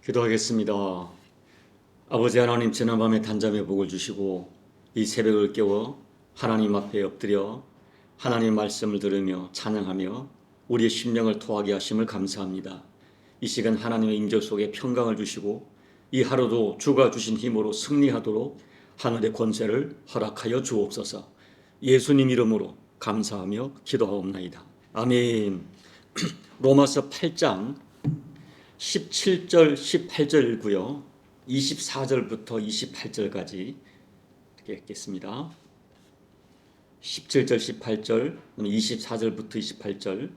기도하겠습니다. 아버지 하나님, 지난밤에 단잠의 복을 주시고 이 새벽을 깨워 하나님 앞에 엎드려 하나님의 말씀을 들으며 찬양하며 우리의 심령을 토하게 하심을 감사합니다. 이 시간 하나님의 임재 속에 평강을 주시고 이 하루도 주가 주신 힘으로 승리하도록 하늘의 권세를 허락하여 주옵소서. 예수님 이름으로 감사하며 기도하옵나이다. 아멘. 로마서 8장 17절 18절이고요. 24절부터 28절까지 읽겠습니다. 17절 18절 24절부터 28절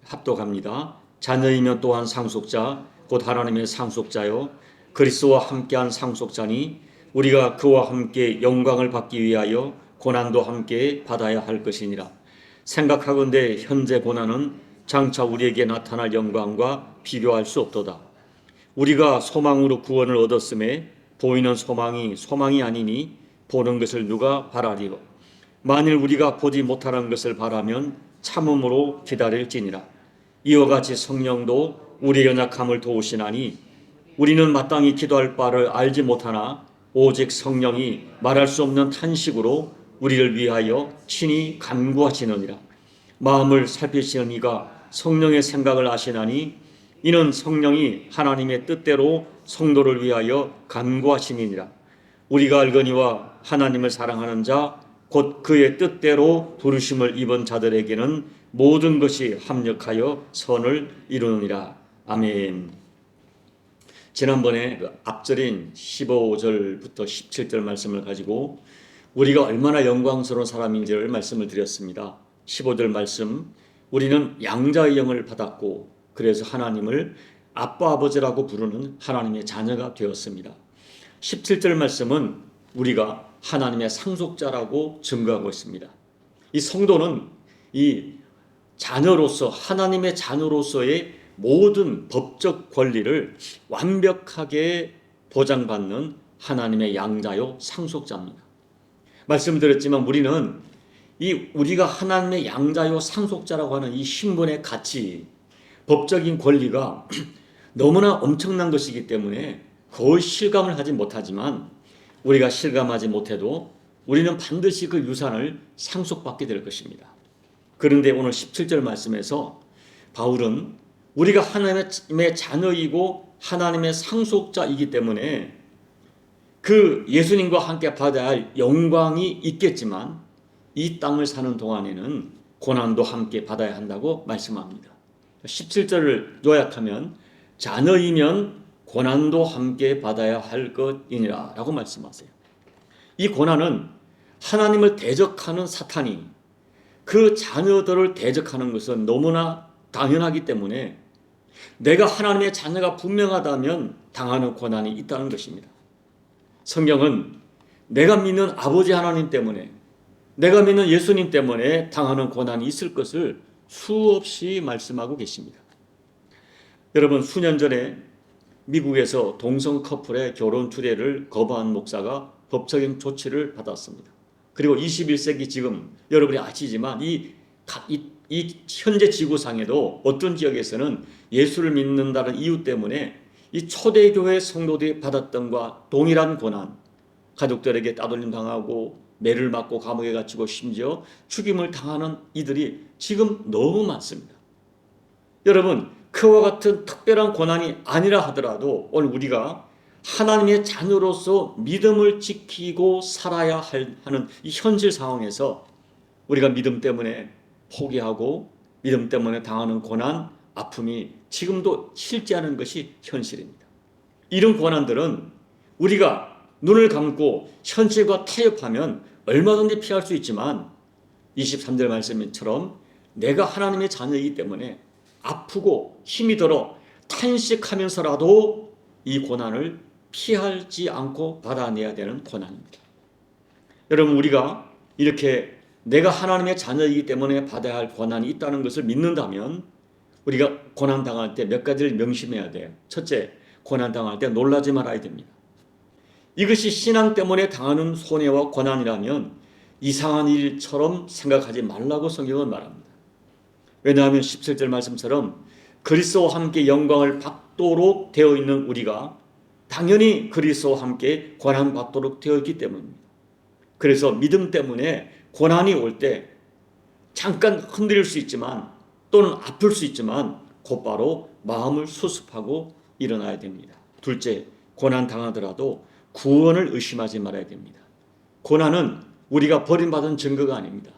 합독합니다. 자녀이면 또한 상속자 곧 하나님의 상속자요 그리스도와 함께한 상속자니 우리가 그와 함께 영광을 받기 위하여 고난도 함께 받아야 할 것이니라. 생각하건대 현재 고난은 장차 우리에게 나타날 영광과 비교할 수 없도다. 우리가 소망으로 구원을 얻었음에 보이는 소망이 아니니 보는 것을 누가 바라리요. 만일 우리가 보지 못하는 것을 바라면 참음으로 기다릴지니라. 이와 같이 성령도 우리의 연약함을 도우시나니 우리는 마땅히 기도할 바를 알지 못하나 오직 성령이 말할 수 없는 탄식으로 우리를 위하여 친히 간구하시느니라. 마음을 살피시는 이가 성령의 생각을 아시나니 이는 성령이 하나님의 뜻대로 성도를 위하여 간구하시니라. 우리가 알거니와 하나님을 사랑하는 자 곧 그의 뜻대로 부르심을 입은 자들에게는 모든 것이 합력하여 선을 이루느니라. 아멘. 지난번에 그 앞절인 15절부터 17절 말씀을 가지고 우리가 얼마나 영광스러운 사람인지를 말씀을 드렸습니다. 15절 말씀, 우리는 양자의 영을 받았고 그래서 하나님을 아빠 아버지라고 부르는 하나님의 자녀가 되었습니다. 17절 말씀은 우리가 하나님의 상속자라고 증거하고 있습니다. 이 성도는 이 자녀로서 하나님의 자녀로서의 모든 법적 권리를 완벽하게 보장받는 하나님의 양자요 상속자입니다. 말씀드렸지만 우리가 하나님의 양자요 상속자라고 하는 이 신분의 가치, 법적인 권리가 너무나 엄청난 것이기 때문에 거의 실감을 하지 못하지만 우리가 실감하지 못해도 우리는 반드시 그 유산을 상속받게 될 것입니다. 그런데 오늘 17절 말씀에서 바울은 우리가 하나님의 자녀이고 하나님의 상속자이기 때문에 그 예수님과 함께 받아야 할 영광이 있겠지만 이 땅을 사는 동안에는 고난도 함께 받아야 한다고 말씀합니다. 17절을 요약하면 자녀이면 고난도 함께 받아야 할 것이니라 라고 말씀하세요. 이 고난은 하나님을 대적하는 사탄이 그 자녀들을 대적하는 것은 너무나 당연하기 때문에 내가 하나님의 자녀가 분명하다면 당하는 고난이 있다는 것입니다. 성경은 내가 믿는 아버지 하나님 때문에 내가 믿는 예수님 때문에 당하는 고난이 있을 것을 수없이 말씀하고 계십니다. 여러분, 수년 전에 미국에서 동성 커플의 결혼 주례를 거부한 목사가 법적인 조치를 받았습니다. 그리고 21세기 지금 여러분이 아시지만 이 현재 지구상에도 어떤 지역에서는 예수를 믿는다는 이유 때문에 이 초대교회 성도들이 받았던 것과 동일한 고난, 가족들에게 따돌림 당하고 매를 맞고 감옥에 갇히고 심지어 죽임을 당하는 이들이 지금 너무 많습니다. 여러분, 그와 같은 특별한 고난이 아니라 하더라도 오늘 우리가 하나님의 자녀로서 믿음을 지키고 살아야 하는 이 현실 상황에서 우리가 믿음 때문에 포기하고 믿음 때문에 당하는 고난, 아픔이 지금도 실제하는 것이 현실입니다. 이런 고난들은 우리가 눈을 감고 현실과 타협하면 얼마든지 피할 수 있지만 23절 말씀처럼 내가 하나님의 자녀이기 때문에 아프고 힘이 들어 탄식하면서라도 이 고난을 피하지 않고 받아내야 되는 고난입니다. 여러분, 우리가 이렇게 내가 하나님의 자녀이기 때문에 받아야 할 고난이 있다는 것을 믿는다면 우리가 고난 당할 때 몇 가지를 명심해야 돼요. 첫째, 고난 당할 때 놀라지 말아야 됩니다. 이것이 신앙 때문에 당하는 손해와 고난이라면 이상한 일처럼 생각하지 말라고 성경은 말합니다. 왜냐하면 17절 말씀처럼 그리스도와 함께 영광을 받도록 되어 있는 우리가 당연히 그리스도와 함께 고난 받도록 되어 있기 때문입니다. 그래서 믿음 때문에 고난이 올 때 잠깐 흔들릴 수 있지만 또는 아플 수 있지만 곧바로 마음을 수습하고 일어나야 됩니다. 둘째, 고난 당하더라도 구원을 의심하지 말아야 됩니다. 고난은 우리가 버림받은 증거가 아닙니다.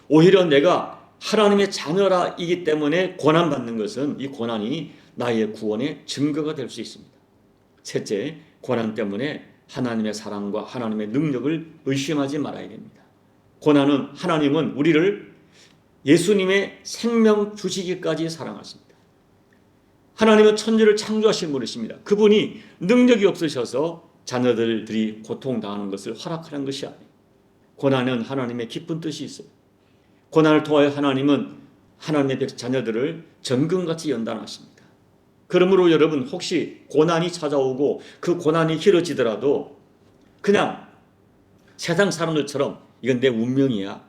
오히려 내가 하나님의 자녀라이기 때문에 고난받는 것은 이 고난이 나의 구원의 증거가 될 수 있습니다. 셋째, 고난 때문에 하나님의 사랑과 하나님의 능력을 의심하지 말아야 됩니다. 고난은 하나님은 우리를 예수님의 생명 주시기까지 사랑하십니다. 하나님은 천지를 창조하신 분이십니다. 그분이 능력이 없으셔서 자녀들이 고통당하는 것을 허락하는 것이 아니에요. 고난은 하나님의 깊은 뜻이 있어요. 고난을 통하여 하나님은 하나님의 자녀들을 정금같이 연단하십니다. 그러므로 여러분 혹시 고난이 찾아오고 그 고난이 길어지더라도 그냥 세상 사람들처럼 이건 내 운명이야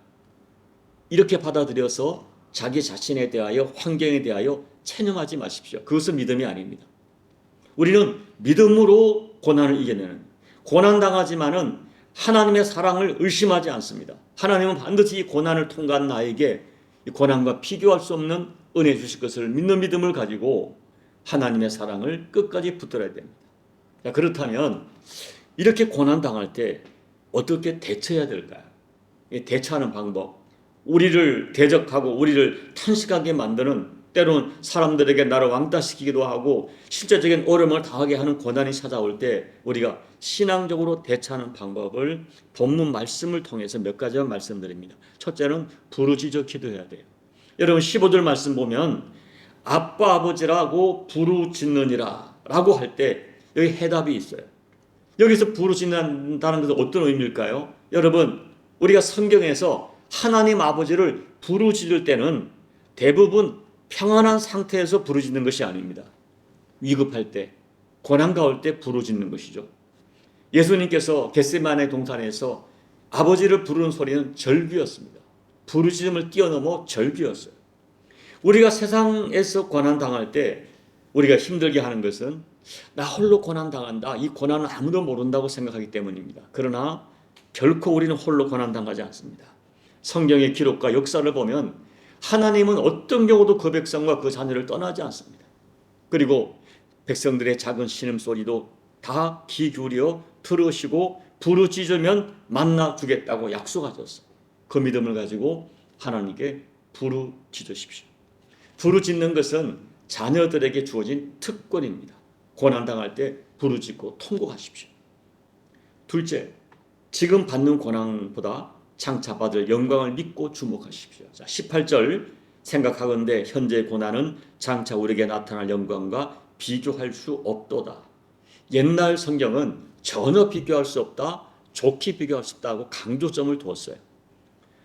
이렇게 받아들여서 자기 자신에 대하여 환경에 대하여 체념하지 마십시오. 그것은 믿음이 아닙니다. 우리는 믿음으로 고난을 이겨내는, 고난당하지만은 하나님의 사랑을 의심하지 않습니다. 하나님은 반드시 이 고난을 통과한 나에게 이 고난과 비교할 수 없는 은혜 주실 것을 믿는 믿음을 가지고 하나님의 사랑을 끝까지 붙들어야 됩니다. 그렇다면 이렇게 고난당할 때 어떻게 대처해야 될까요? 대처하는 방법, 우리를 대적하고 우리를 탄식하게 만드는 때로는 사람들에게 나를 왕따시키기도 하고 실제적인 어려움을 당하게 하는 고난이 찾아올 때 우리가 신앙적으로 대처하는 방법을 본문 말씀을 통해서 몇 가지만 말씀드립니다. 첫째는 부르짖어 기도해야 돼요. 여러분 15절 말씀 보면 아빠 아버지라고 부르짖느니라 라고 할 때 여기 해답이 있어요. 여기서 부르짖는다는 것은 어떤 의미일까요? 여러분 우리가 성경에서 하나님 아버지를 부르짖을 때는 대부분 평안한 상태에서 부르짖는 것이 아닙니다. 위급할 때, 고난 가올 때 부르짖는 것이죠. 예수님께서 겟세마네 동산에서 아버지를 부르는 소리는 절규였습니다. 부르짖음을 뛰어넘어 절규였어요. 우리가 세상에서 고난 당할 때 우리가 힘들게 하는 것은 나 홀로 고난 당한다. 이 고난은 아무도 모른다고 생각하기 때문입니다. 그러나 결코 우리는 홀로 고난 당하지 않습니다. 성경의 기록과 역사를 보면 하나님은 어떤 경우도 그 백성과 그 자녀를 떠나지 않습니다. 그리고 백성들의 작은 신음소리도 다 귀 기울여 들으시고 부르짖으면 만나 주겠다고 약속하셨어요. 그 믿음을 가지고 하나님께 부르짖으십시오. 부르짖는 것은 자녀들에게 주어진 특권입니다. 고난당할 때 부르짖고 통곡하십시오. 둘째, 지금 받는 고난보다 장차 받을 영광을 믿고 주목하십시오. 자, 18절 생각하건대 현재의 고난은 장차 우리에게 나타날 영광과 비교할 수 없도다. 옛날 성경은 전혀 비교할 수 없다, 좋게 비교할 수 없다고 강조점을 두었어요.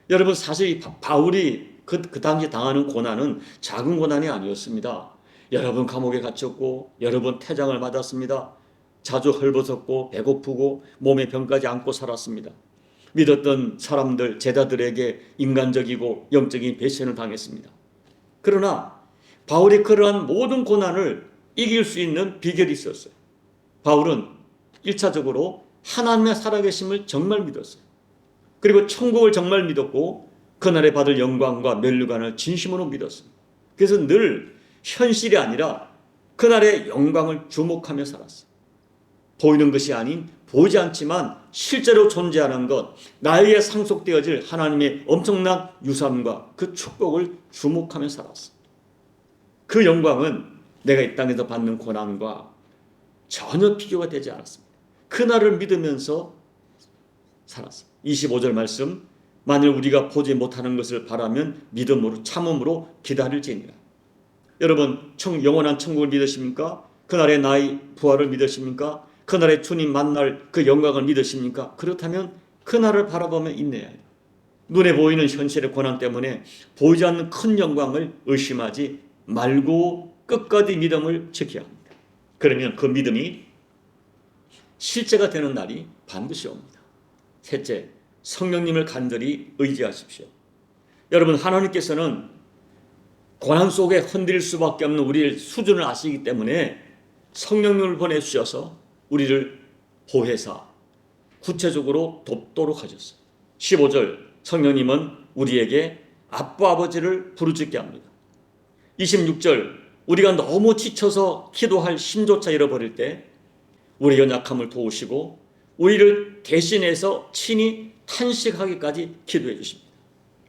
여러분 사실 바울이 그 당시 당하는 고난은 작은 고난이 아니었습니다. 여러 번 감옥에 갇혔고 여러 번 태장을 맞았습니다. 자주 헐벗었고 배고프고 몸에 병까지 안고 살았습니다. 믿었던 사람들, 제자들에게 인간적이고 영적인 배신을 당했습니다. 그러나 바울이 그러한 모든 고난을 이길 수 있는 비결이 있었어요. 바울은 1차적으로 하나님의 살아계심을 정말 믿었어요. 그리고 천국을 정말 믿었고 그날에 받을 영광과 면류관을 진심으로 믿었습니다. 그래서 늘 현실이 아니라 그날의 영광을 주목하며 살았어요. 보이는 것이 아닌 보이지 않지만 실제로 존재하는 것, 나에게 상속되어질 하나님의 엄청난 유산과 그 축복을 주목하며 살았어. 그 영광은 내가 이 땅에서 받는 고난과 전혀 비교가 되지 않았습니다. 그날을 믿으면서 살았어. 25절 말씀, 만일 우리가 보지 못하는 것을 바라면 믿음으로 참음으로 기다릴지니라. 여러분 영원한 천국을 믿으십니까? 그날의 나의 부활을 믿으십니까? 그날의 주님 만날 그 영광을 믿으십니까? 그렇다면 그날을 바라보며 인내해야 해요. 눈에 보이는 현실의 고난 때문에 보이지 않는 큰 영광을 의심하지 말고 끝까지 믿음을 지켜야 합니다. 그러면 그 믿음이 실제가 되는 날이 반드시 옵니다. 셋째, 성령님을 간절히 의지하십시오. 여러분 하나님께서는 고난 속에 흔들릴 수밖에 없는 우리의 수준을 아시기 때문에 성령님을 보내주셔서 우리를 보혜사 구체적으로 돕도록 하셨어요. 15절 성령님은 우리에게 아빠 아버지를 부르짖게 합니다. 26절 우리가 너무 지쳐서 기도할 힘조차 잃어버릴 때 우리 연약함을 도우시고 우리를 대신해서 친히 탄식하기까지 기도해 주십니다.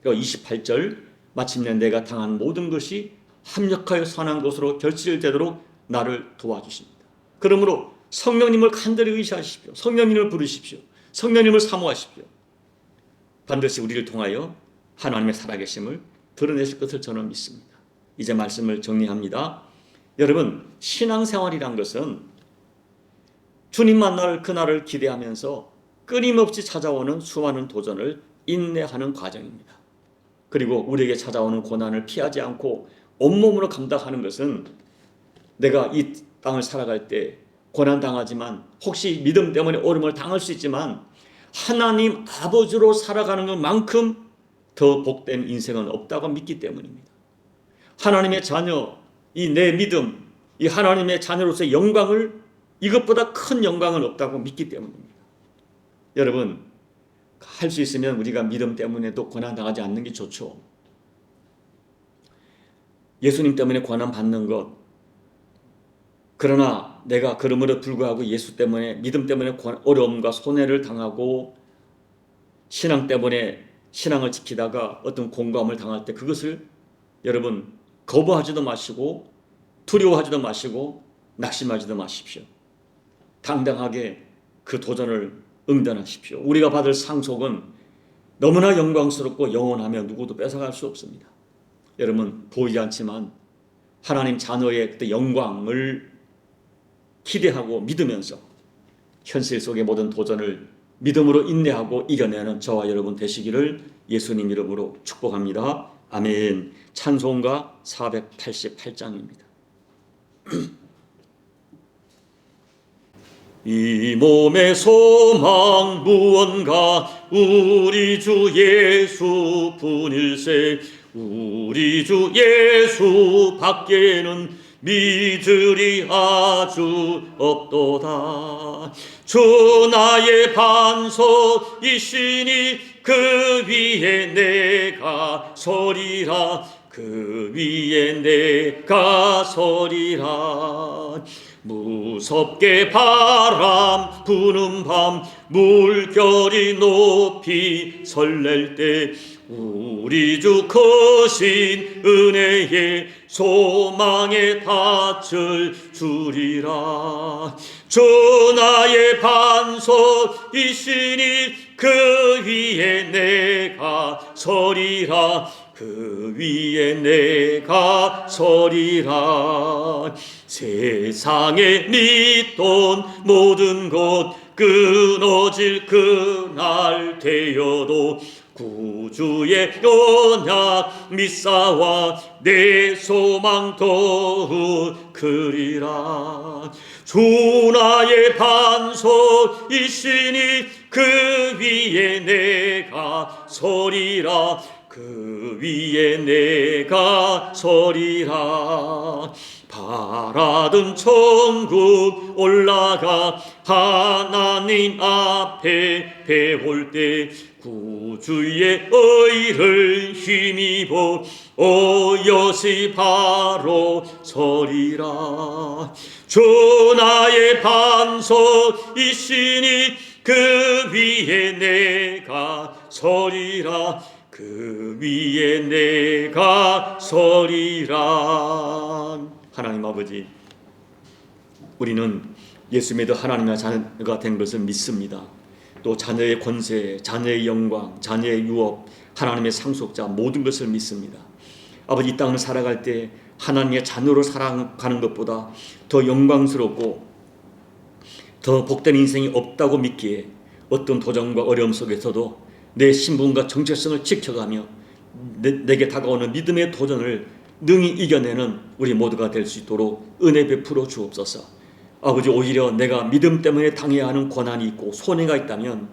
그리고 28절 마침내 내가 당한 모든 것이 합력하여 선한 것으로 결실되도록 나를 도와주십니다. 그러므로 성령님을 간절히 의지하십시오. 성령님을 부르십시오. 성령님을 사모하십시오. 반드시 우리를 통하여 하나님의 살아계심을 드러내실 것을 저는 믿습니다. 이제 말씀을 정리합니다. 여러분, 신앙생활이란 것은 주님 만날 그날을 기대하면서 끊임없이 찾아오는 수많은 도전을 인내하는 과정입니다. 그리고 우리에게 찾아오는 고난을 피하지 않고 온몸으로 감당하는 것은 내가 이 땅을 살아갈 때 고난당하지만 혹시 믿음 때문에 어려움을 당할 수 있지만 하나님 아버지로 살아가는 것만큼 더 복된 인생은 없다고 믿기 때문입니다. 하나님의 자녀, 이 내 믿음, 이 하나님의 자녀로서의 영광을 이것보다 큰 영광은 없다고 믿기 때문입니다. 여러분, 할 수 있으면 우리가 믿음 때문에도 고난당하지 않는 게 좋죠. 예수님 때문에 고난 받는 것, 그러나 내가 그럼에도 불구하고 예수 때문에 믿음 때문에 어려움과 손해를 당하고 신앙 때문에 신앙을 지키다가 어떤 공감을 당할 때 그것을 여러분 거부하지도 마시고 두려워하지도 마시고 낙심하지도 마십시오. 당당하게 그 도전을 응단하십시오. 우리가 받을 상속은 너무나 영광스럽고 영원하며 누구도 뺏어갈 수 없습니다. 여러분, 보이지 않지만 하나님 자녀의 그때 영광을 기대하고 믿으면서 현실 속의 모든 도전을 믿음으로 인내하고 이겨내는 저와 여러분 되시기를 예수님 이름으로 축복합니다. 아멘. 찬송가 488장입니다. 이 몸의 소망 무언가 우리 주 예수뿐일세. 우리 주 예수 밖에는 믿으리 아주 없도다. 주 나의 반석이시니 그 위에 내가 서리라. 그 위에 내가 서리라. 무섭게 바람 부는 밤 물결이 높이 설렐 때 우리 주 크신 은혜에 소망에 닿을 주리라. 주 나의 반석이시니 그 위에 내가 서리라. 그 위에 내가 서리라. 세상에 믿던 모든 것 끊어질 그날 되어도 구주의 언약 믿사와 내 소망 더욱 크리라. 주 나의 반석이시니 그 위에 내가 서리라. 그 위에 내가 서리라. 바라던 천국 올라가 하나님 앞에 배울 때 구주의 의를 힘입어 오롯이 바로 서리라. 주 나의 반석이시니 그 위에 내가 서리라. 그 위에 내가 서리라. 하나님 아버지, 우리는 예수 믿어 하나님의 자녀가 된 것을 믿습니다. 또 자녀의 권세, 자녀의 영광, 자녀의 유업, 하나님의 상속자 모든 것을 믿습니다. 아버지, 이 땅을 살아갈 때 하나님의 자녀로 살아가는 것보다 더 영광스럽고 더 복된 인생이 없다고 믿기에 어떤 도전과 어려움 속에서도 내 신분과 정체성을 지켜가며 내게 다가오는 믿음의 도전을 능히 이겨내는 우리 모두가 될 수 있도록 은혜 베풀어 주옵소서. 아버지, 오히려 내가 믿음 때문에 당해야 하는 고난이 있고 손해가 있다면,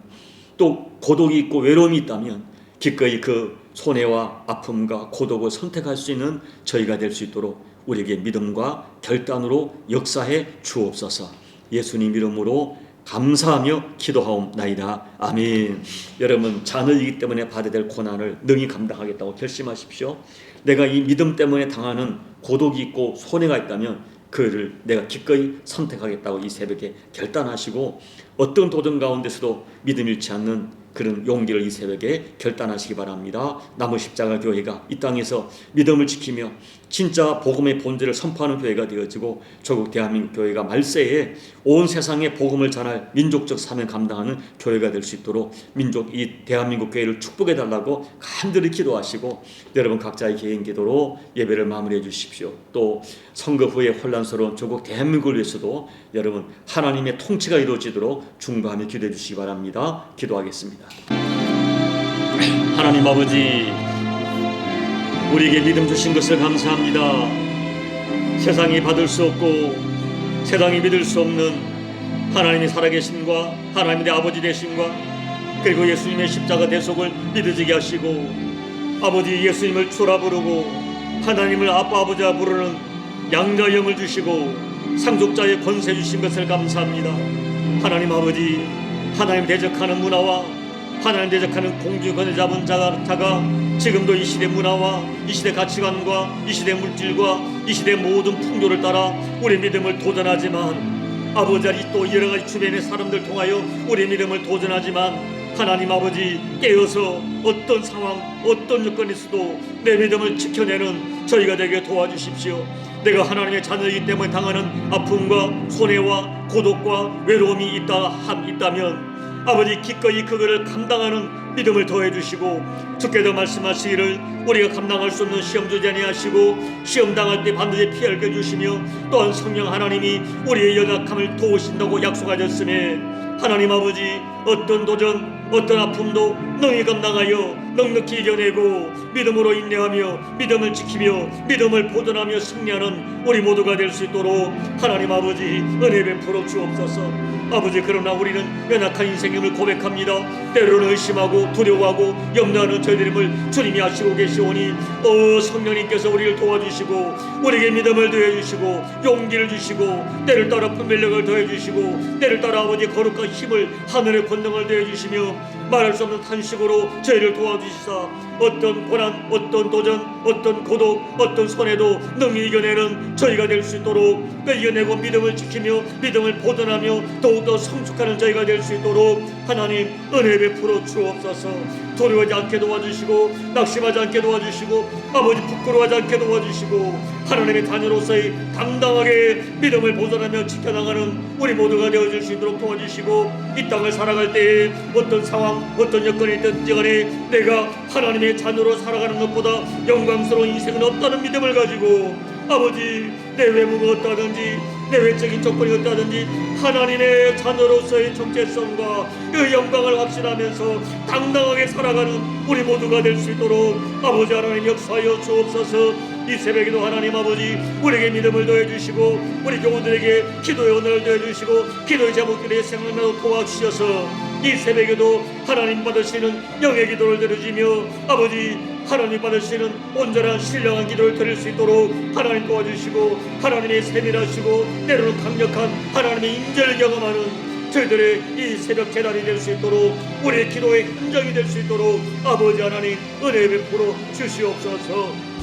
또 고독이 있고 외로움이 있다면 기꺼이 그 손해와 아픔과 고독을 선택할 수 있는 저희가 될 수 있도록 우리에게 믿음과 결단으로 역사해 주옵소서. 예수님 이름으로 감사하며 기도하옵나이다. 아멘. 여러분, 자녀이기 때문에 받아야 될 고난을 능히 감당하겠다고 결심하십시오. 내가 이 믿음 때문에 당하는 고독이 있고 손해가 있다면 그를 내가 기꺼이 선택하겠다고 이 새벽에 결단하시고, 어떤 도전 가운데서도 믿음 잃지 않는 그런 용기를 이 새벽에 결단하시기 바랍니다. 남은 십자가 교회가 이 땅에서 믿음을 지키며 진짜 복음의 본질을 선포하는 교회가 되어지고, 조국 대한민국 교회가 말세에 온 세상에 복음을 전할 민족적 사명 감당하는 교회가 될 수 있도록 이 대한민국 교회를 축복해 달라고 간절히 기도하시고, 여러분 각자의 개인 기도로 예배를 마무리해 주십시오. 또 선거 후에 혼란스러운 조국 대한민국을 위해서도 여러분 하나님의 통치가 이루어지도록 중보하며 기도해 주시기 바랍니다. 기도하겠습니다. 하나님 아버지, 우리에게 믿음 주신 것을 감사합니다. 세상이 받을 수 없고 세상이 믿을 수 없는 하나님의 살아계심과 하나님의 아버지 되심과 그리고 예수님의 십자가 대속을 믿어지게 하시고, 아버지 예수님을 주라 부르고 하나님을 아빠 아버지라 부르는 양자의 영을 주시고 상속자의 권세 주신 것을 감사합니다. 하나님 아버지, 하나님 대적하는 문화와 하나님 대적하는 공주권을 잡은 자가 지금도 이 시대 문화와 이 시대 가치관과 이 시대 물질과 이 시대 모든 풍조를 따라 우리 믿음을 도전하지만, 아버지 또 여러가지 주변의 사람들 통하여 우리 믿음을 도전하지만, 하나님 아버지 깨어서 어떤 상황 어떤 여건에서도 내 믿음을 지켜내는 저희가 되게 도와주십시오. 내가 하나님의 자녀이기 때문에 당하는 아픔과 손해와 고독과 외로움이 있다면 아버지 기꺼이 그거를 감당하는 믿음을 더해 주시고, 주께서 말씀하시기를 우리가 감당할 수 없는 시험 주지 아니하시고 시험 당할 때 반드시 피할 게 주시며, 또한 성령 하나님이 우리의 연약함을 도우신다고 약속하셨으니, 하나님 아버지 어떤 도전 어떤 아픔도 능히 감당하여 넉넉히 이겨내고 믿음으로 인내하며 믿음을 지키며 믿음을 보존하며 승리하는 우리 모두가 될 수 있도록 하나님 아버지 은혜 베풀어 주옵소서. 아버지, 그러나 우리는 연약한 인생임을 고백합니다. 때로는 의심하고 두려워하고 염려하는 저희들임을 주님이 아시고 계시오니, 성령님께서 우리를 도와주시고 우리에게 믿음을 더해주시고 용기를 주시고 때를 따라 분별력을 더해주시고 때를 따라 아버지 거룩한 힘을 하늘의 권능을 더해주시며 말할 수 없는 탄식으로 저희를 도와주시사 어떤 고난 어떤 도전 어떤 고독 어떤 손해도 능히 이겨내는 저희가 될 수 있도록, 이겨내고 믿음을 지키며 믿음을 보존하며 더욱더 성숙하는 저희가 될 수 있도록 하나님 은혜 베풀어 주옵소서. 두려워하지 않게 도와주시고 낙심하지 않게 도와주시고 아버지 부끄러워하지 않게 도와주시고 하나님의 자녀로서의 당당하게 믿음을 보존하며 지켜나가는 우리 모두가 되어줄 수 있도록 도와주시고, 이 땅을 살아갈 때에 어떤 상황 어떤 여건이 있든지 간에 내가 하나님의 자녀로 살아가는 것보다 영광스러운 인생은 없다는 믿음을 가지고 아버지 내 외모가 어떠하든지 내 외적인 조건이 어떠하든지 하나님의 자녀로서의 정체성과 그 영광을 확신하면서 당당하게 살아가는 우리 모두가 될 수 있도록 아버지 하나님 역사하여 주옵소서. 이 새벽에도 하나님 아버지 우리에게 믿음을 더해주시고 우리 교우들에게 기도의 은혜를 더해주시고 기도의 제목들의 생각나도 도와주셔서 이 새벽에도 하나님 받으시는 영의 기도를 드려주며 아버지 하나님 받으시는 온전한 신령한 기도를 드릴 수 있도록 하나님 도와주시고 하나님의 세밀하시고 때로는 강력한 하나님의 임재를 경험하는 저희들의 이 새벽 재단이 될 수 있도록 우리의 기도의 흔적이 될 수 있도록 아버지 하나님 은혜 베풀어 주시옵소서.